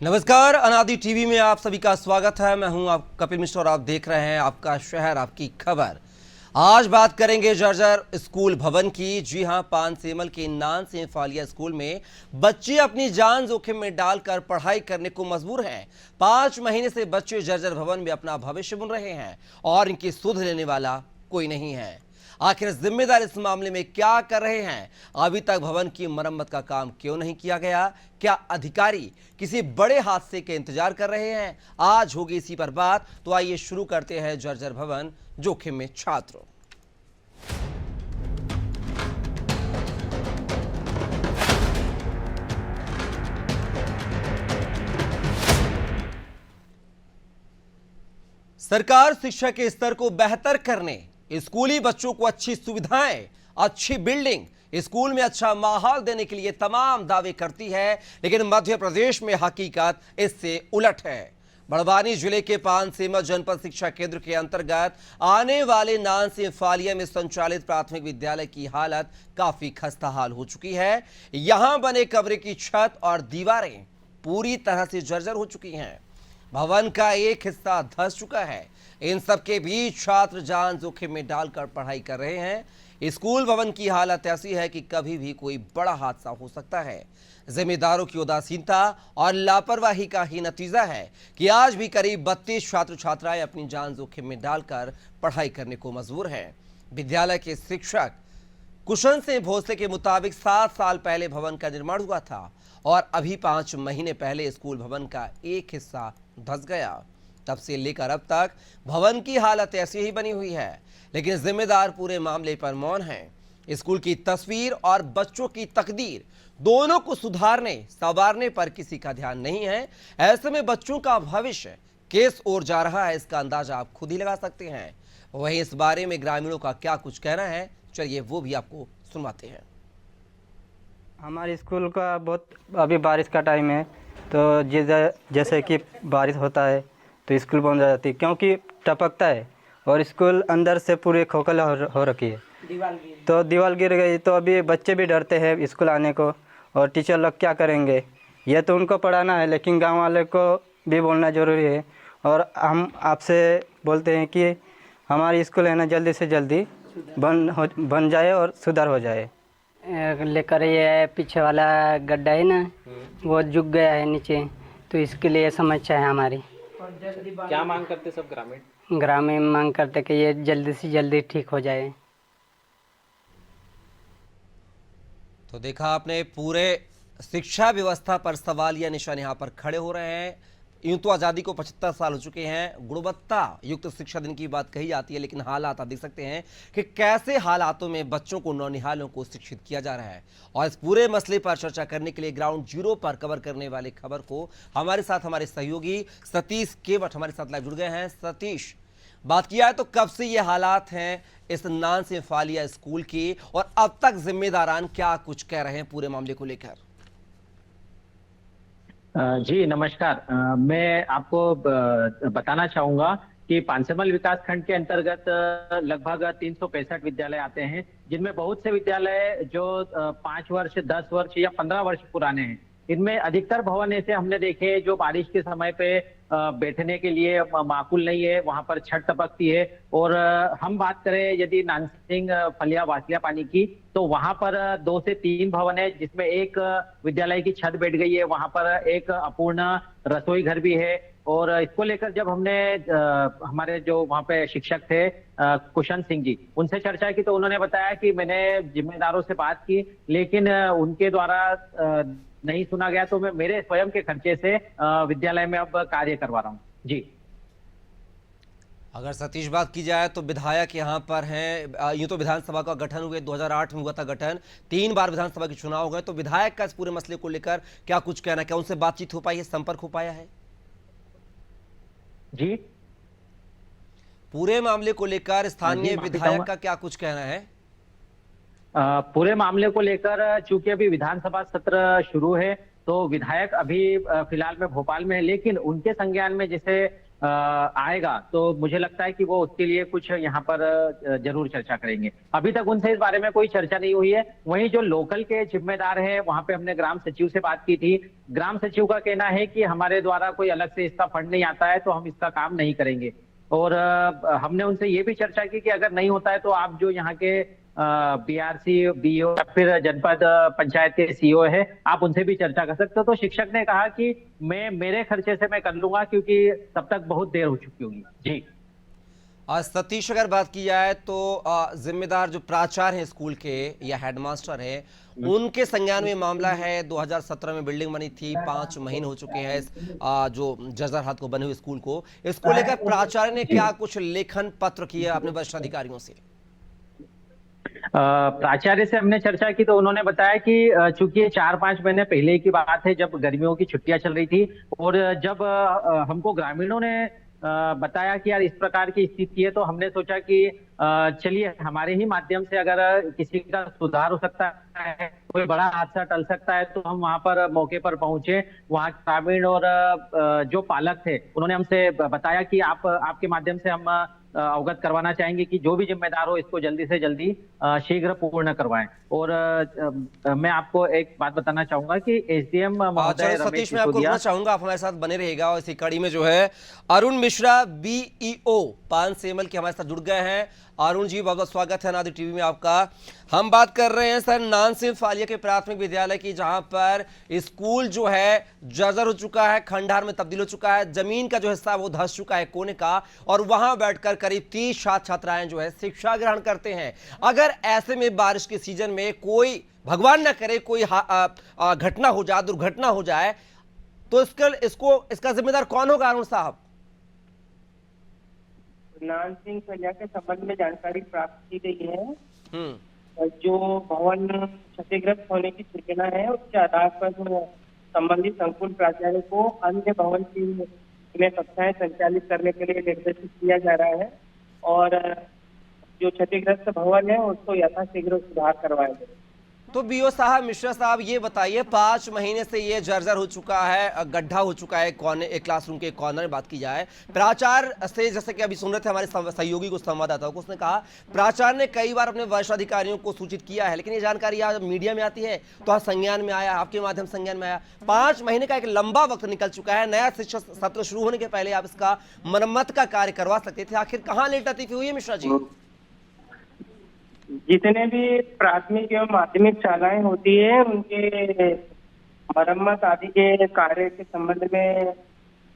नमस्कार, अनादि टीवी में आप सभी का स्वागत है। मैं हूं आप कपिल मिश्र और आप देख रहे हैं आपका शहर आपकी खबर। आज बात करेंगे जर्जर स्कूल भवन की। जी हां, पानसेमल के नान से फालिया स्कूल में बच्चे अपनी जान जोखिम में डालकर पढ़ाई करने को मजबूर हैं। 5 महीने से बच्चे जर्जर भवन में अपना भविष्य बुन रहे हैं और इनकी सुध लेने वाला कोई नहीं है। आखिर जिम्मेदार इस मामले में क्या कर रहे हैं? अभी तक भवन की मरम्मत का काम क्यों नहीं किया गया? क्या अधिकारी किसी बड़े हादसे के इंतजार कर रहे हैं? आज होगी इसी पर बात। तो आइए शुरू करते हैं जर्जर भवन जोखिम में छात्रों। सरकार शिक्षा के स्तर को बेहतर करने, स्कूली बच्चों को अच्छी सुविधाएं, अच्छी बिल्डिंग, स्कूल में अच्छा माहौल देने के लिए तमाम दावे करती है, लेकिन मध्य प्रदेश में हकीकत इससे उलट है। बड़वानी जिले के पानसेमल जनपद शिक्षा केंद्र के अंतर्गत आने वाले नान से फालिया में संचालित प्राथमिक विद्यालय की हालत काफी खस्ताहाल हो चुकी है। यहां बने कमरे की छत और दीवारें पूरी तरह से जर्जर हो चुकी हैं। भवन का एक हिस्सा धंस चुका है। इन सब के बीच छात्र जान जोखिम में डालकर पढ़ाई कर रहे हैं। स्कूल भवन की हालत ऐसी है कि कभी भी कोई बड़ा हादसा हो सकता है। जिम्मेदारों की उदासीनता और लापरवाही का ही नतीजा है कि आज भी करीब 32 छात्र छात्राएं अपनी जान जोखिम में डालकर पढ़ाई करने को मजबूर हैं। विद्यालय के शिक्षक कुशन सिंह भोसले के मुताबिक 7 साल पहले भवन का निर्माण हुआ था और अभी 5 महीने पहले स्कूल भवन का एक हिस्सा धंस गया। तब से लेकर अब तक भवन की हालत ऐसी ही बनी हुई है, लेकिन जिम्मेदार पूरे मामले पर मौन हैं। स्कूल की तस्वीर और बच्चों की तकदीर दोनों को सुधारने संवारने पर किसी का ध्यान नहीं है। ऐसे में बच्चों का भविष्य किस ओर जा रहा है, इसका अंदाजा आप खुद ही लगा सकते हैं। वहीं इस बारे में ग्रामीणों का क्या कुछ कहना है, चलिए वो भी आपको सुनवाते हैं। हमारे स्कूल का बहुत अभी बारिश का टाइम है, तो जैसे कि बारिश होता है तो स्कूल बंद हो जाती है, क्योंकि टपकता है और स्कूल अंदर से पूरी खोखला हो रखी है। तो दीवार गिर गई, तो अभी बच्चे भी डरते हैं स्कूल आने को, और टीचर लोग क्या करेंगे? ये तो उनको पढ़ाना है, लेकिन गांव वाले को भी बोलना ज़रूरी है। और हम आपसे बोलते हैं कि हमारी स्कूल है ना, जल्दी से जल्दी बन जाए और सुधार हो जाए। लेकर ये पीछे वाला गड्ढा है ना, वो झुक गया है नीचे, तो इसके लिए समस्या है हमारी। क्या मांग करते सब ग्रामीण? ग्रामीण मांग करते कि ये जल्दी से जल्दी ठीक हो जाए। तो देखा आपने, पूरे शिक्षा व्यवस्था पर सवाल या निशान यहाँ पर खड़े हो रहे हैं। यूं तो आज़ादी को 75 साल हो चुके हैं, गुणवत्ता युक्त शिक्षा दिन की बात कही जाती है, लेकिन हालात आप देख सकते हैं कि कैसे हालातों में बच्चों को, नौनिहालों को शिक्षित किया जा रहा है। और इस पूरे मसले पर चर्चा करने के लिए ग्राउंड जीरो पर कवर करने वाले खबर को हमारे साथ हमारे सहयोगी सतीश केवट हमारे साथ लाइव जुड़ गए हैं। सतीश, बात किया है तो कब से ये हालात हैं इस नान से फालिया स्कूल की, और अब तक जिम्मेदारान क्या कुछ कह रहे हैं पूरे मामले को लेकर? जी नमस्कार। मैं आपको बताना चाहूंगा कि पानसेमल विकास खंड के अंतर्गत लगभग 365 विद्यालय आते हैं, जिनमें बहुत से विद्यालय जो 5 वर्ष, 10 वर्ष या 15 वर्ष पुराने हैं। इनमें अधिकतर भवन ऐसे हमने देखे जो बारिश के समय पे बैठने के लिए माकूल नहीं है, वहां पर छत टपकती है। और हम बात करें यदि नानसिंग फलिया वासलिया पानी की, तो वहां पर 2 से 3 भवन है, जिसमें एक विद्यालय की छत बैठ गई है, वहां पर एक अपूर्ण रसोई घर भी है। और इसको लेकर जब हमने हमारे जो वहां पे शिक्षक थे कुशन सिंह जी, उनसे चर्चा की, तो उन्होंने बताया कि मैंने जिम्मेदारों से बात की, लेकिन उनके द्वारा नहीं सुना गया, तो मैं मेरे स्वयं के खर्चे से विद्यालय में अब कार्य करवा रहा हूँ। जी, अगर सतीश बात की जाए तो विधायक यहाँ पर हैं। यूं तो विधानसभा का गठन हुए 2008 में हुआ था गठन, 3 बार विधानसभा के चुनाव हो गए। तो विधायक का इस पूरे मसले को लेकर क्या कुछ कहना, क्या उनसे बातचीत हो पाई है, संपर्क हो पाया है? जी, पूरे मामले को लेकर स्थानीय माफी विधायक चाहूंगा। का क्या कुछ कहना है? पूरे मामले को लेकर चूंकि अभी विधानसभा सत्र शुरू है, तो विधायक अभी फिलहाल में भोपाल में है, लेकिन उनके संज्ञान में जैसे आएगा तो मुझे लगता है कि वो उसके लिए कुछ यहाँ पर जरूर चर्चा करेंगे। अभी तक उनसे इस बारे में कोई चर्चा नहीं हुई है। वहीं जो लोकल के जिम्मेदार हैं, वहां पे हमने ग्राम सचिव से बात की थी। ग्राम सचिव का कहना है कि हमारे द्वारा कोई अलग से इसका फंड नहीं आता है, तो हम इसका काम नहीं करेंगे। और हमने उनसे ये भी चर्चा की कि अगर नहीं होता है तो आप जो यहाँ के बीआरसी, बीओ या फिर जनपद पंचायत के सीईओ है, आप उनसे भी चर्चा कर सकते हो। तो शिक्षक ने कहा कि मैं मेरे खर्चे से मैं कर लूंगा, क्योंकि तब तक बहुत देर हो चुकी होगी। जी सतीश, अगर बात की जाए तो जिम्मेदार जो प्राचार्य हैं स्कूल के या हेडमास्टर हैं, उनके संज्ञान में मामला है। 2017 में बिल्डिंग बनी थी, 5 महीने हो चुके हैं जो जर्जर हालत को बने हुए स्कूल को। इसको लेकर प्राचार्य ने क्या कुछ लेखन पत्र किया अपने वरिष्ठ अधिकारियों से? प्राचार्य से हमने चर्चा की तो उन्होंने बताया कि चूंकि 4-5 महीने पहले की बात है, जब गर्मियों की छुट्टियां चल रही थी, और जब हमको ग्रामीणों ने बताया कि यार इस प्रकार की स्थिति है, तो हमने सोचा कि चलिए हमारे ही माध्यम से अगर किसी का सुधार हो सकता है, कोई बड़ा हादसा टल सकता है, तो हम वहां पर मौके पर पहुंचे। वहां ग्रामीण और जो पालक थे उन्होंने हमसे बताया कि आपके माध्यम से हम अवगत करवाना चाहेंगे कि जो भी जिम्मेदार हो इसको जल्दी से जल्दी शीघ्र पूर्ण करवाएं। और मैं आपको एक बात बताना चाहूंगा कि एसडीएम महोदय सतीश, मैं आपको रोकना चाहूंगा, आप हमारे साथ बने रहेगा। और इसी कड़ी में जो है अरुण मिश्रा, बीईओ पानसेमल के हमारे साथ जुड़ गए हैं। अरुण जी, बहुत बहुत स्वागत है नादिर टीवी में आपका। हम बात कर रहे हैं सर नानसिंह फालिया के प्राथमिक विद्यालय की, जहां पर स्कूल जो है जर्जर हो चुका है, खंडहर में तब्दील हो चुका है, जमीन का जो हिस्सा वो धंस चुका है कोने का, और वहां बैठकर करीब 30 छात्र छात्राएं जो है शिक्षा ग्रहण करते हैं। अगर ऐसे में बारिश के सीजन में कोई, भगवान ना करे, कोई घटना हो जाए, दुर्घटना हो जाए, तो इसका जिम्मेदार कौन होगा अरुण साहब? नानसिंह फालिया के संबंध में जानकारी प्राप्त की गई है। जो भवन क्षतिग्रस्त होने की सूचना है, उसके आधार पर संबंधित संकुल प्राचार्य को अन्य भवन में कक्षाएं संचालित करने के लिए निर्देशित किया जा रहा है, और जो क्षतिग्रस्त भवन है उसको यथाशीघ्र सुधार करवाया जाए। तो बीओ साहब, मिश्रा साहब, ये बताइए, 5 महीने से ये जर्जर हो चुका है, गड्ढा हो चुका है, एक क्लासरूम के कॉर्नर में बात की जाए, प्राचार्य से, जैसे कि अभी सुन रहे थे हमारे सहयोगी को, संवाददाताओं को, उसने कहा प्राचार्य ने कई बार अपने वरिष्ठ अधिकारियों को सूचित किया है, लेकिन ये जानकारी आज मीडिया में आती है तो आज संज्ञान में आया, आपके माध्यम से संज्ञान में आया। 5 महीने का एक लंबा वक्त निकल चुका है। नया शिक्षा सत्र शुरू होने के पहले आप इसका मरम्मत का कार्य करवा सकते थे, आखिर कहाँ लेटातीफी हुई है मिश्रा जी? जितने भी प्राथमिक एवं माध्यमिक शालाएं होती है, उनके मरम्मत आदि के कार्य के संबंध में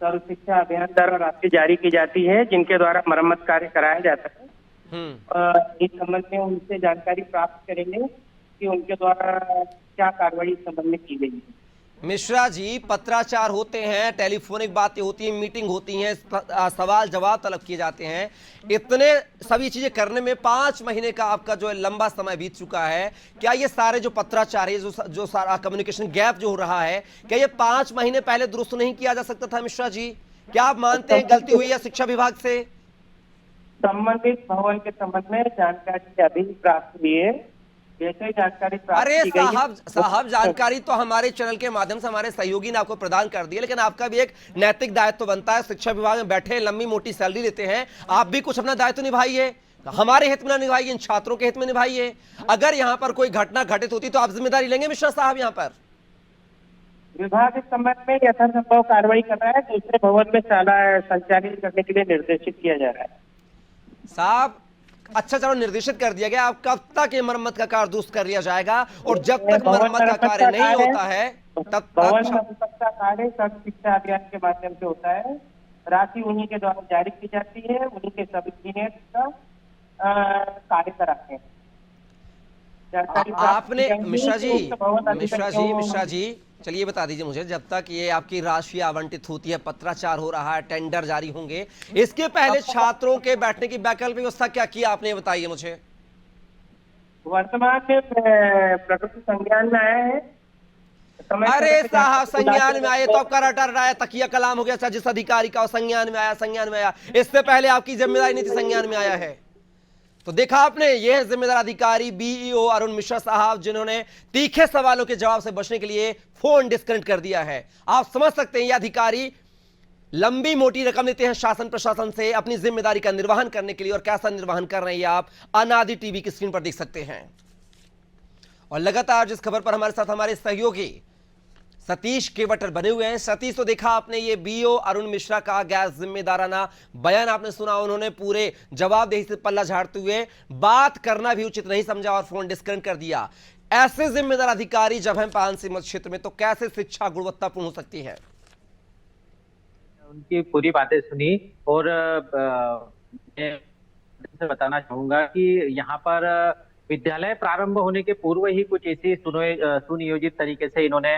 सर्व शिक्षा अभियान द्वारा राशि जारी की जाती है, जिनके द्वारा मरम्मत कार्य कराया जाता है। इस संबंध में उनसे जानकारी प्राप्त करेंगे कि उनके द्वारा क्या कार्रवाई इस संबंध में की गई है। मिश्रा जी, पत्राचार होते हैं, टेलीफोनिक बातें होती हैं, मीटिंग होती हैं, सवाल जवाब तलब किए जाते हैं, इतने सभी चीजें करने में 5 महीने का आपका जो है लंबा समय बीत चुका है। क्या ये सारे जो पत्राचार है, जो सारा कम्युनिकेशन गैप जो हो रहा है, क्या ये 5 महीने पहले दुरुस्त नहीं किया जा सकता था मिश्रा जी? क्या आप मानते हैं गलती हुई है शिक्षा विभाग से? संबंधित भवन के संबंध में जानकारी अभी प्राप्त हुई है। जैसे जानकारी प्राप्त अरे की गई है, साहब, जानकारी तो हमारे चैनल के माध्यम से हमारे सहयोगी ने आपको प्रदान कर दी है, लेकिन आपका भी एक नैतिक दायित्व तो बनता है। शिक्षा विभाग में बैठे, लंबी मोटी सैलरी लेते हैं, आप भी कुछ अपना दायित्व निभाइए, हमारे हित में ना निभाइए, इन छात्रों के हित में निभाइए। अगर यहाँ पर कोई घटना घटित होती तो आप जिम्मेदारी लेंगे मिश्रा साहब? यहाँ पर विभाग इस संबंध में यथासंभव कार्रवाई कर रहा है, दूसरे भवन में शाला संचालित करने के लिए निर्देशित किया जा रहा है। साहब, अच्छा, चलो निर्देशित कर दिया गया, अब कब तक ये मरम्मत का कार्य दुरुस्त कर लिया जाएगा? और जब तक मरम्मत का कार्य नहीं होता है तब भवन मरम्मत का कार्य सर्व शिक्षा अभियान के माध्यम से होता है। राशि उन्हीं के द्वारा जारी की जाती है, उन्हीं के सब इंजीनियर का कार्य कराते हैं। आपने मिश्रा जी, चलिए बता दीजिए मुझे, जब तक ये आपकी राशि आवंटित होती है, पत्राचार हो रहा है, टेंडर जारी होंगे, इसके पहले छात्रों के बैठने की वैकल्पिक व्यवस्था क्या की आपने, बताइए मुझे। वर्तमान में प्रकृति संज्ञान में आया है। अरे साहब, संज्ञान में आए तो आपका रटा रहा है, तकिया कलाम हो गया, जिस अधिकारी का संज्ञान में आया, इससे पहले आपकी जिम्मेदारी नहीं थी, संज्ञान में आया है। तो देखा आपने, यह है जिम्मेदार अधिकारी बीईओ अरुण मिश्रा साहब, जिन्होंने तीखे सवालों के जवाब से बचने के लिए फोन डिस्कनेक्ट कर दिया है। आप समझ सकते हैं, यह अधिकारी लंबी मोटी रकम लेते हैं शासन प्रशासन से अपनी जिम्मेदारी का निर्वहन करने के लिए, और कैसा निर्वहन कर रहे हैं ये आप अनादि टीवी की स्क्रीन पर देख सकते हैं। और लगातार जिस खबर पर हमारे साथ हमारे सहयोगी सतीश केवटर बने हुए हैं। सतीश, तो देखा आपने ये बीओ अरुण मिश्रा का गैर जिम्मेदाराना बयान आपने सुना, उन्होंने पूरे जवाबदेही से पल्ला झाड़ते हुए बात करना भी उचित नहीं समझा और फोन डिस्कनेक्ट कर दिया। ऐसे जिम्मेदार अधिकारी जब हैं पान सीमत क्षेत्र में, तो कैसे शिक्षा गुणवत्तापूर्ण हो सकती है? उनकी पूरी बातें सुनी और मैं बताना चाहूंगा कि यहाँ पर विद्यालय प्रारंभ होने के पूर्व ही कुछ ऐसी सुनियोजित तरीके से इन्होंने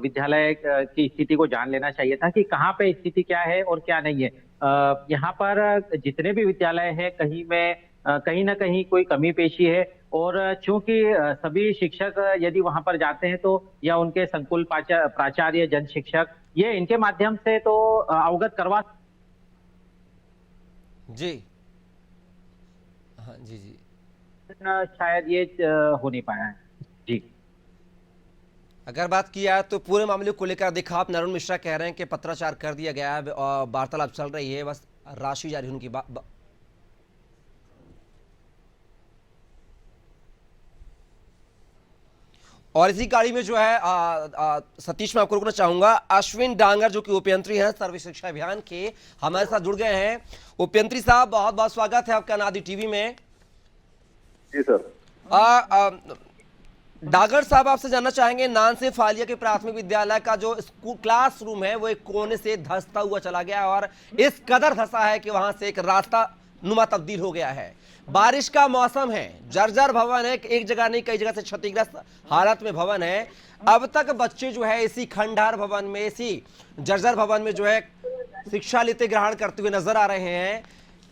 विद्यालय की स्थिति को जान लेना चाहिए था कि कहाँ पे स्थिति क्या है और क्या नहीं है। यहाँ पर जितने भी विद्यालय हैं कहीं ना कहीं कोई कमी पेशी है, और चूंकि सभी शिक्षक यदि वहां पर जाते हैं तो या उनके संकुल प्राचार्य जन शिक्षक ये इनके माध्यम से तो अवगत करवा। जी हाँ जी शायद ये हो नहीं पाया है। जी, अगर बात किया है तो पूरे मामले को लेकर देखा आप अरुण मिश्रा कह रहे हैं कि पत्राचार कर दिया गया है और वार्तालाप चल रही है, बस राशि जारी उनकी और इसी गाड़ी में जो है सतीश, मैं आपको रुकना चाहूंगा। अश्विन डांगर जो कि उपयंत्री हैं सर्व शिक्षा अभियान के, हमारे साथ जुड़ गए हैं। उपयंत्री साहब, बहुत बहुत स्वागत है आपका अनादि टीवी में। जी सर। डागर साहब, आपसे जानना चाहेंगे, नानसे फालिया के प्राथमिक विद्यालय का जो स्कूल क्लासरूम है वो एक कोने से धंसता हुआ चला गया और इस कदर धंसा है कि वहां से एक रास्ता नुमा तब्दील हो गया है। बारिश का मौसम है, जर्जर भवन है, एक जगह नहीं कई जगह से क्षतिग्रस्त हालत में भवन है। अब तक बच्चे जो है इसी खंडहर भवन में, इसी जर्जर भवन में जो है शिक्षा लेते ग्रहण करते हुए नजर आ रहे हैं।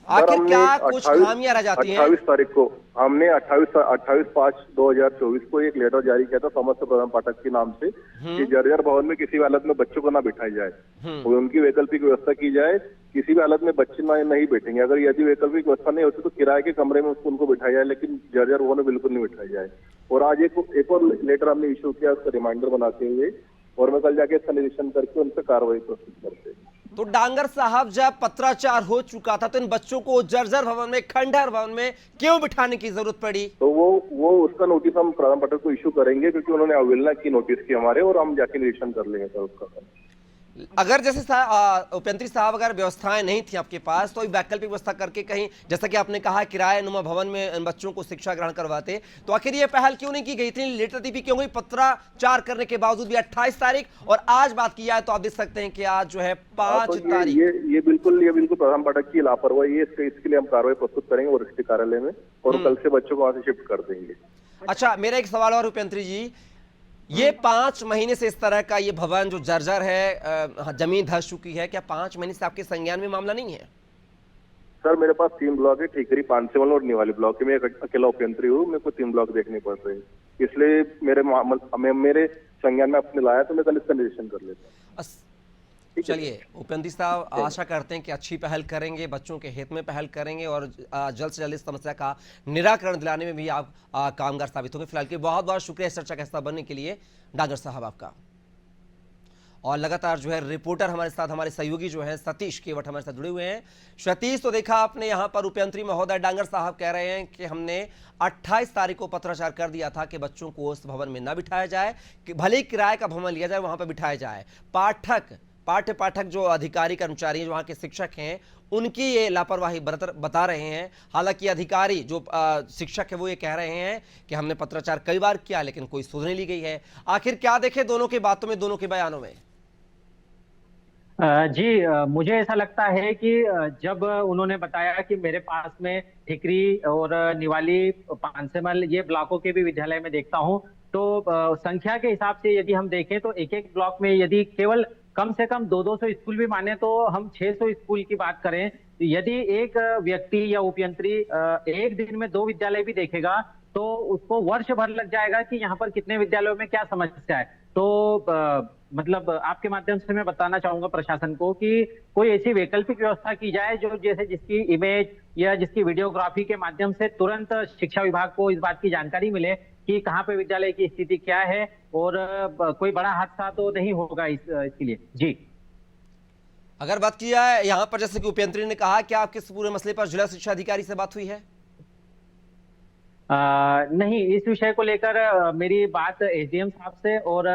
आखिर क्या कुछ खामियां रह जाती हैं? 28 तारीख को हमने 28/5/2024 को एक लेटर जारी किया था समस्त प्रधान पाठक के नाम से कि जर्जर भवन में किसी भी हालत में बच्चों को ना बिठाया जाए, और उनकी वैकल्पिक व्यवस्था की जाए। किसी भी हालत में बच्चे नहीं बैठेंगे, अगर यदि वैकल्पिक व्यवस्था नहीं होती तो किराए के कमरे में उनको बिठाया जाए, लेकिन जर्जर भवन में बिल्कुल नहीं बिठाया जाए। और आज एक और लेटर हमने इशू किया उसका रिमाइंडर बनाते हुए, और मैं कल जाके इसका निरीक्षण करके उन पर कार्रवाई प्रस्तुत करते। तो डांगर साहब, जब पत्राचार हो चुका था तो इन बच्चों को जर्जर भवन में, खंडहर भवन में क्यों बिठाने की जरूरत पड़ी? तो वो उसका नोटिस हम प्रधान पाठक को इशू करेंगे, क्योंकि उन्होंने अवहेलना की नोटिस की हमारे, और हम जाके निरीक्षण कर लेंगे सर उसका। अगर जैसे उपयंत्री साहब, अगर व्यवस्थाएं नहीं थी आपके पास तो वैकल्पिक व्यवस्था करके कहीं, जैसा कि आपने कहा, किराए नुमा भवन में इन बच्चों को शिक्षा ग्रहण करवाते, तो आखिर ये पहल क्यों नहीं की गई थी? लेटर दी भी क्यों गई पत्राचार करने के बावजूद भी? 28 तारीख और आज बात किया है तो आप देख सकते हैं कि आज जो है 5 तारीख। ये बिल्कुल प्रधान पाठक की लापरवाही है। इसके लिए हम कार्रवाई प्रस्तुत करेंगे वरिष्ठ कार्यालय में, और कल से बच्चों को वहां से शिफ्ट कर देंगे। अच्छा, मेरा एक सवाल और उपयंत्री जी, ये 5 महीने से इस तरह का ये भवन जो जर्जर है, जमीन धंस चुकी है, क्या 5 महीने से आपके संज्ञान में मामला नहीं है? सर, मेरे पास 3 ब्लॉक है, ठीकरी, पानसेवल और निवाली ब्लॉक है। मैं अकेला उपयंत्री हूँ, मेरे को 3 ब्लॉक देखने पड़ रहे हैं, इसलिए मेरे संज्ञान में अपने लाया, तो मैं कल इसका निरीक्षण कर लेता हूँ। चलिए उपयंत्री साहब, आशा करते हैं कि अच्छी पहल करेंगे, बच्चों के हित में पहल करेंगे और जल्द से जल्द इस समस्या का निराकरण दिलाने में भी आप कामगार साबित होंगे। फिलहाल के बहुत बहुत शुक्रिया इस चर्चा का हिस्सा बनने के लिए डागर साहब आपका। और लगातार जो है रिपोर्टर हमारे साथ, हमारे सहयोगी जो है सतीश केवट हमारे साथ जुड़े हुए हैं। सतीश, तो देखा आपने यहाँ पर उपयंत्री महोदय डांगर साहब कह रहे हैं कि हमने 28 तारीख को पत्राचार कर दिया था कि बच्चों को उस भवन में न बिठाया जाए, कि भले ही किराए का भवन लिया जाए, वहां पर बिठाया जाए। पाठक जो अधिकारी कर्मचारी वहां के शिक्षक हैं, उनकी ये लापरवाही बता रहे हैं। हालांकि अधिकारी जो शिक्षक है वो ये कह रहे हैं कि हमने पत्राचार कई बार किया लेकिन कोई सुध नहीं ली गई है। आखिर क्या देखे दोनों की बातों में, दोनों के बयानों में? जी, मुझे ऐसा लगता है कि जब उन्होंने बताया कि मेरे पास में ठिकरी और निवाली, पानसेमल ये ब्लॉकों के भी विद्यालय में देखता हूं, तो संख्या के हिसाब से यदि हम देखें तो एक ब्लॉक में यदि केवल कम से कम 200 स्कूल भी माने तो हम 600 स्कूल की बात करें। यदि एक व्यक्ति या उपयंत्री एक दिन में 2 विद्यालय भी देखेगा तो उसको वर्ष भर लग जाएगा कि यहाँ पर कितने विद्यालयों में क्या समस्या है। तो मतलब आपके माध्यम से मैं बताना चाहूंगा प्रशासन को कि कोई ऐसी वैकल्पिक व्यवस्था की जाए जो जैसे जिसकी इमेज या जिसकी वीडियोग्राफी के माध्यम से तुरंत शिक्षा विभाग को इस बात की जानकारी मिले कि कहाँ पे विद्यालय की स्थिति क्या है, और कोई बड़ा हादसा तो नहीं होगा इसके लिए। जी अगर बात की जाए यहाँ पर, जैसे कि उपेंद्री ने कहा, कि आपके इस पूरे मसले पर जिला शिक्षा अधिकारी से बात हुई है? नहीं, इस विषय को लेकर मेरी बात एसडीएम साहब से और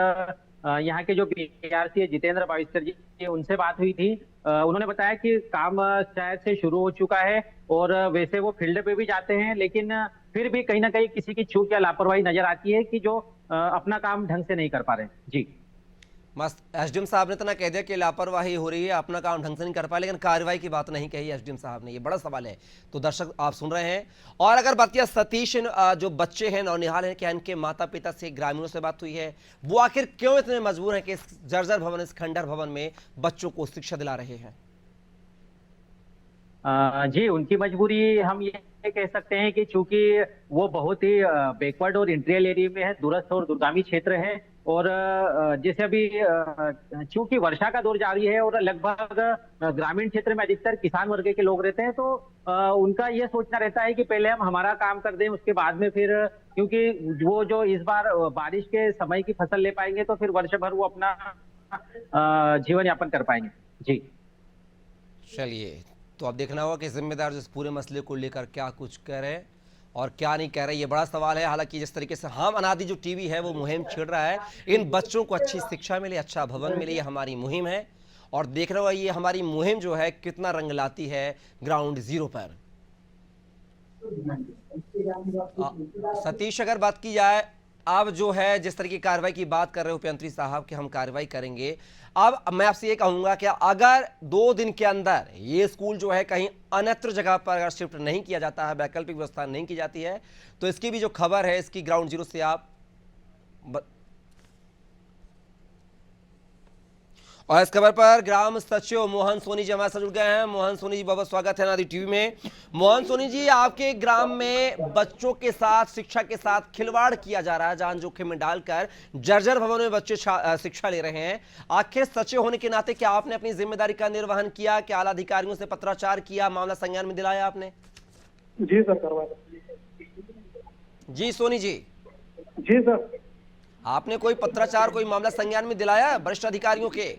यहाँ के जो पीआरसी है जितेंद्र बाविस्कर जी, उनसे बात हुई थी। उन्होंने बताया कि काम शायद से शुरू हो चुका है और वैसे वो फील्ड पे भी जाते हैं, लेकिन फिर भी कहीं ना कहीं किसी की चूक या लापरवाही नजर आती है कि जो अपना काम ढंग से नहीं कर पा रहे। जी, मस्त। एसडीएम साहब ने तो ना कह दिया कि लापरवाही हो रही है, अपना काम ढंग से नहीं कर पाए, लेकिन कार्रवाई की बात नहीं कही एसडीएम साहब ने। ये बड़ा सवाल है। तो दर्शक आप सुन रहे हैं। और अगर बात किया सतीश, जो बच्चे हैं नौनिहाल हैं, क्या इनके माता पिता से, ग्रामीणों से बात हुई है? वो आखिर क्यों इतने मजबूर हैं कि इस जर्जर भवन, इस खंडर भवन में बच्चों को शिक्षा दिला रहे हैं? जी, उनकी मजबूरी हम ये कह सकते हैं कि चूंकि वो बहुत ही बैकवर्ड और इंटीरियर एरिया में है, दूरस्थ और दूरगामी क्षेत्र है, और जैसे अभी चूंकि वर्षा का दौर जारी है और लगभग ग्रामीण क्षेत्र में अधिकतर किसान वर्ग के लोग रहते हैं, तो उनका ये सोचना रहता है कि पहले हम हमारा काम कर दें, उसके बाद में फिर, क्योंकि वो जो इस बार बारिश के समय की फसल ले पाएंगे तो फिर वर्ष भर वो अपना जीवन यापन कर पाएंगे। जी, चलिए, तो अब देखना होगा कि जिम्मेदार इस पूरे मसले को लेकर क्या कुछ कह रहे हैं और क्या नहीं कह रहे, ये बड़ा सवाल है। हालांकि जिस तरीके से हम अनादि जो टीवी है वो मुहिम छेड़ रहा है, इन बच्चों को अच्छी शिक्षा मिले, अच्छा भवन मिले, ये हमारी मुहिम है। और देख रहे हो ये हमारी मुहिम जो है कितना रंग लाती है ग्राउंड जीरो पर। सतीश, अगर बात की जाए, अब जो है जिस तरह की कार्रवाई की बात कर रहे हो उपेंद्री साहब कि हम कार्रवाई करेंगे, अब मैं आपसे ये कहूंगा कि अगर 2 दिन के अंदर ये स्कूल जो है कहीं अन्यत्र जगह पर अगर शिफ्ट नहीं किया जाता है, वैकल्पिक व्यवस्था नहीं की जाती है, तो इसकी भी जो खबर है इसकी ग्राउंड जीरो से आप और इस खबर पर ग्राम सचिव मोहन सोनी जी हमारे साथ जुड़ गए हैं। मोहन सोनी जी, बहुत स्वागत है अनादि टीवी में। मोहन सोनी जी, आपके ग्राम में बच्चों के साथ, शिक्षा के साथ खिलवाड़ किया जा रहा है, जान जोखिम में डालकर जर्जर भवन में बच्चे शिक्षा ले रहे हैं। आखिर सचिव होने के नाते क्या आपने अपनी जिम्मेदारी का निर्वहन किया? क्या आला अधिकारियों से पत्राचार किया, मामला संज्ञान में दिलाया आपने? जी सर, करवाया। जी सोनी जी। जी सर। आपने कोई पत्राचार, कोई मामला संज्ञान में दिलाया वरिष्ठ अधिकारियों के?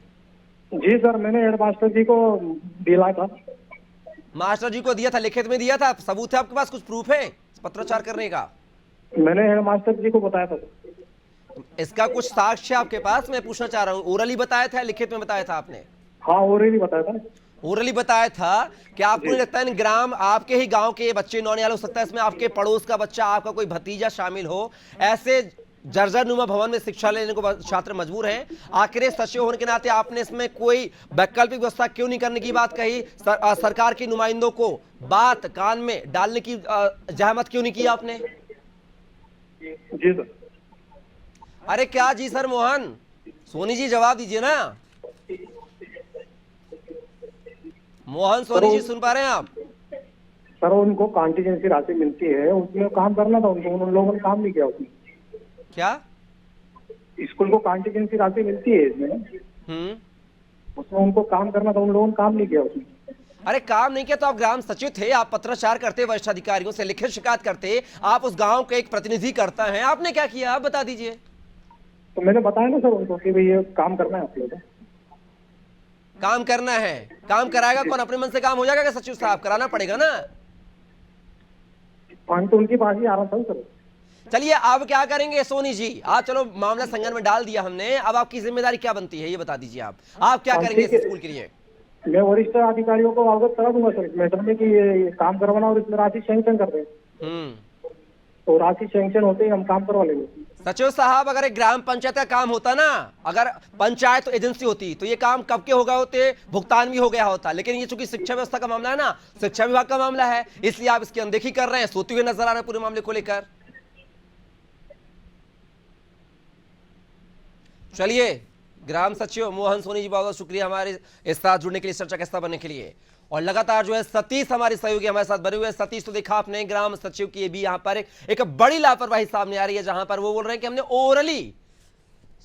जी सर, मैंने हेडमास्टर जी को दिया था। मास्टर जी को दिया था, लिखित में दिया था? सबूत है आपके पास, कुछ प्रूफ है पत्राचार करने का? मैंने हेडमास्टर जी को बताया था। इसका कुछ साक्ष्य आपके पास? मैं पूछना चाह रहा हूँ, ओरली बताया था, लिखित में बताया था आपने? हाँ, ओरली बताया था। ओरली बताया था। क्या आपको नहीं लगता है ग्राम, आपके ही गांव के बच्चे नौनिहाल हो सकता है, इसमें आपके पड़ोस का बच्चा, आपका कोई भतीजा शामिल हो, ऐसे जर्जर नुमा भवन में शिक्षा लेने को छात्र मजबूर हैं? आखिर सचिव होने के नाते आपने इसमें कोई वैकल्पिक व्यवस्था क्यों नहीं करने की बात कही? सरकार के नुमाइंदों को बात कान में डालने की जहमत क्यों नहीं की आपने? जी सर। अरे क्या जी सर? मोहन सोनी जी जवाब दीजिए ना। मोहन सोनी जी, सुन पा रहे हैं आप? सर, उनको कॉन्टीजेंसी राशि मिलती है, उसमें काम करना था उनको, उन लोगों ने काम नहीं किया उसमें। क्या? स्कूल को कॉन्टीजेंसी राशि मिलती है इसमें, उसमें उनको काम करना था, उन लोगों ने काम नहीं किया उसमें। अरे काम नहीं किया तो आप ग्राम सचिव थे, आप पत्राचार करते, वरिष्ठ अधिकारियों से लिखित शिकायत करते, आप उस गांव के एक प्रतिनिधि करता है, आपने क्या किया आप बता दीजिए। तो मैंने बताया ना सर उनको कि भाई ये काम करना है आप लोगों को। काम करना है, काम कराएगा कौन? अपने मन से काम हो जाएगा क्या सचिव साहब? कराना पड़ेगा ना। फंड तो उनके पास ही आ रहा था सर। चलिए, अब क्या करेंगे सोनी जी? आप चलो मामला संज्ञान में डाल दिया हमने, अब आपकी जिम्मेदारी क्या बनती है ये बता दीजिए। आप क्या करेंगे इस स्कूल के लिए? मैं वरिष्ठ अधिकारियों को अवगत करा दूंगा सर इस मैटर में कि ये काम करवाना और इसमें राशि सैंक्शन कर दें। तो राशि सैंक्शन होते ही हम काम करवा लेंगे। सचिव साहब, अगर एक ग्राम पंचायत का काम होता ना, अगर पंचायत एजेंसी होती तो ये काम कब के हो गए होते, भुगतान भी हो गया होता। लेकिन ये चूंकि शिक्षा व्यवस्था का मामला है ना, शिक्षा विभाग का मामला है, इसलिए आप इसकी अनदेखी कर रहे हैं, सोते हुए नजर आ रहे हैं पूरे मामले को लेकर। चलिए, ग्राम सचिव मोहन सोनी जी, बहुत बहुत शुक्रिया हमारे इस साथ जुड़ने के लिए, चर्चा का हिस्सा बनने के लिए। और लगातार जो है सतीश हमारे सहयोगी हमारे साथ बने हुए हैं। सतीश, तो देखा आपने ग्राम सचिव की भी यहाँ पर एक बड़ी लापरवाही सामने आ रही है, जहां पर वो बोल रहे हैं कि हमने ओरली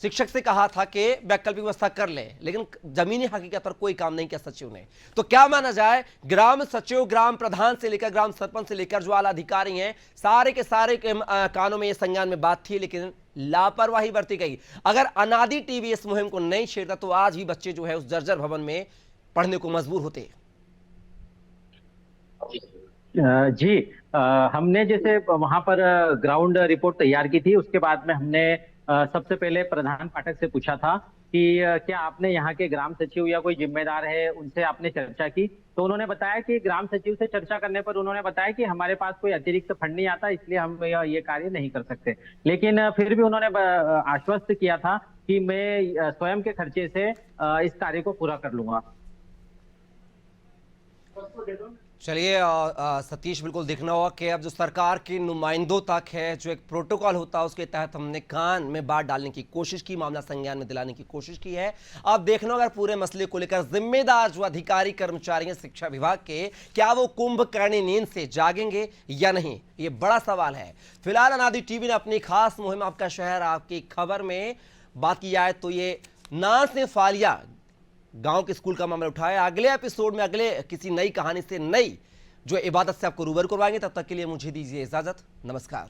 शिक्षक से कहा था कि वैकल्पिक व्यवस्था कर ले, लेकिन जमीनी हकीकत पर कोई काम नहीं किया सचिव ने। तो क्या माना जाए, ग्राम सचिव, ग्राम प्रधान से लेकर ग्राम सरपंच से लेकर जो आला अधिकारी हैं, सारे के सारे के कानों में ये संज्ञान में बात थी, लेकिन लापरवाही बरती गई। अगर अनादि टीवी इस मुहिम को नहीं छेड़ता तो आज भी बच्चे जो है उस जर्जर भवन में पढ़ने को मजबूर होते। जी, हमने जैसे वहां पर ग्राउंड रिपोर्ट तैयार की थी, उसके बाद में हमने सबसे पहले प्रधान पाठक से पूछा था कि क्या आपने यहाँ के ग्राम सचिव या कोई जिम्मेदार है उनसे आपने चर्चा की। तो उन्होंने बताया कि ग्राम सचिव से चर्चा करने पर उन्होंने बताया कि हमारे पास कोई अतिरिक्त फंड नहीं आता, इसलिए हम ये कार्य नहीं कर सकते। लेकिन फिर भी उन्होंने आश्वस्त किया था कि मैं स्वयं के खर्चे से इस कार्य को पूरा कर लूंगा। चलिए सतीश, बिल्कुल देखना होगा कि अब जो सरकार के नुमाइंदों तक है, जो एक प्रोटोकॉल होता है उसके तहत हमने कान में बात डालने की कोशिश की, मामला संज्ञान में दिलाने की कोशिश की है। अब देखना होगा पूरे मसले को लेकर जिम्मेदार जो अधिकारी कर्मचारी हैं शिक्षा विभाग के, क्या वो कुंभकर्णी नींद से जागेंगे या नहीं, ये बड़ा सवाल है। फिलहाल अनादि टीवी ने अपनी खास मुहिम आपका शहर आपकी खबर में बात की जाए तो ये नासिर फालिया गांव के स्कूल का मामला उठाया। अगले एपिसोड में अगले किसी नई कहानी से, नई जो इबादत से आपको रूबरू करवाएंगे। तब तक के लिए मुझे दीजिए इजाजत, नमस्कार।